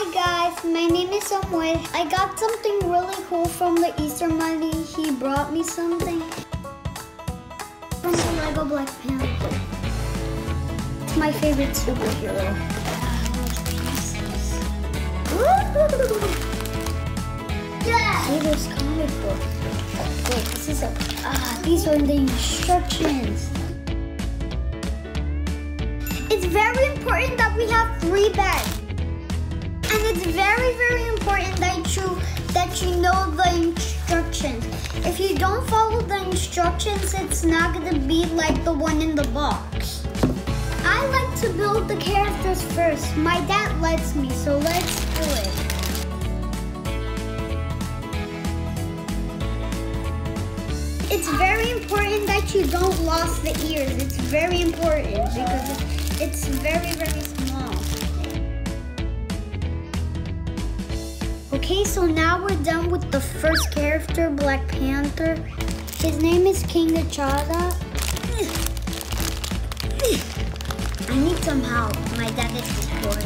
Hi guys, my name is Samuel. I got something really cool from the Easter Bunny. He brought me something from the Lego Black Panther. It's my favorite superhero. Yeah! See this comic book. Wait, this is these are the instructions. It's very important that we have 3 beds. And it's very, very important that you know the instructions. If you don't follow the instructions, it's not gonna be like the one in the box. I like to build the characters first. My dad lets me, so let's do it. It's very important that you don't lose the ears. It's very important because it's very, very small. Okay, so now we're done with the first character, Black Panther. His name is King T'Challa. I need some help. My dad is bored.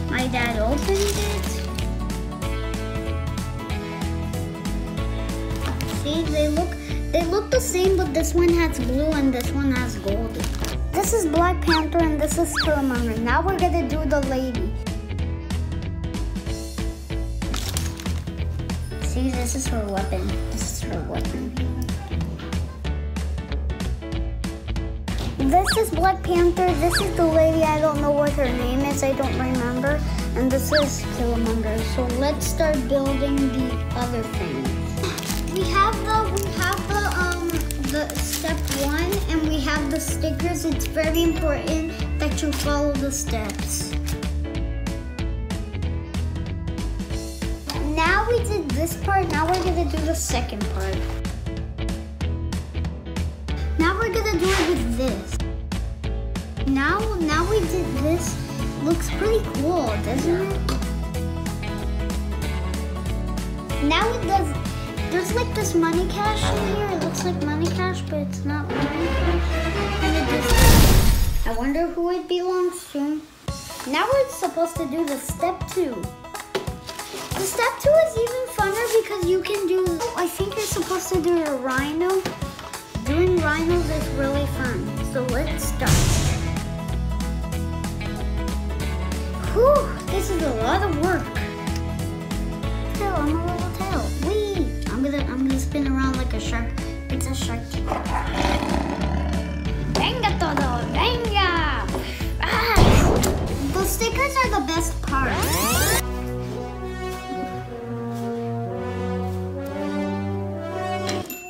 My dad opened it. See, they look the same, but this one has blue and this one has gold. This is Black Panther and this is Killmonger. Now we're gonna do the lady. See, this is her weapon. This is her weapon. This is Black Panther. This is the lady. I don't know what her name is. I don't remember. And this is Killmonger. So let's start building the other things. We have the step 1 and we have the stickers. It's very important that you follow the steps. Now we did this part, now we're gonna do the second part. Now we're gonna do it with this. Now we did this. Looks pretty cool, doesn't it? Now it does, there's like this money cash in here. It looks like money cash, but it's not money cash. And it just, I wonder who it belongs to. Now we're supposed to do the step 2. The step 2 is even funner because you can do, I think you're supposed to do a rhino. Doing rhinos is really fun. So let's start. Whew, this is a lot of work. Tail, I'm a little tail. Whee! I'm gonna spin around like a shark. It's a shark. Venga todo, venga! Ah! The stickers are the best part.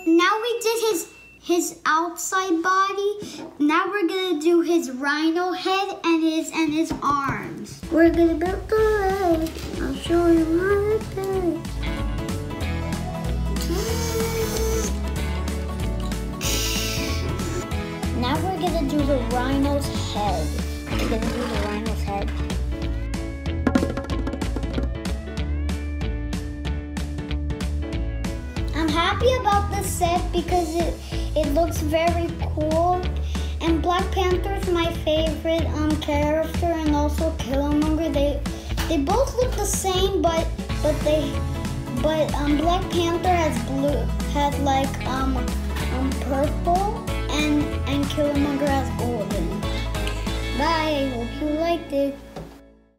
Now we did his outside body. Now we're gonna do his rhino head and his arms. We're gonna build the leg. I'll show you how to do it. Now we're gonna do the rhino's head. We're gonna do the rhino's head. I'm happy about this set because it looks very cool. And Black Panther is my favorite character, and also Killmonger. They both look the same, but Black Panther has like purple, and Killmonger has golden. Bye. I hope you liked it.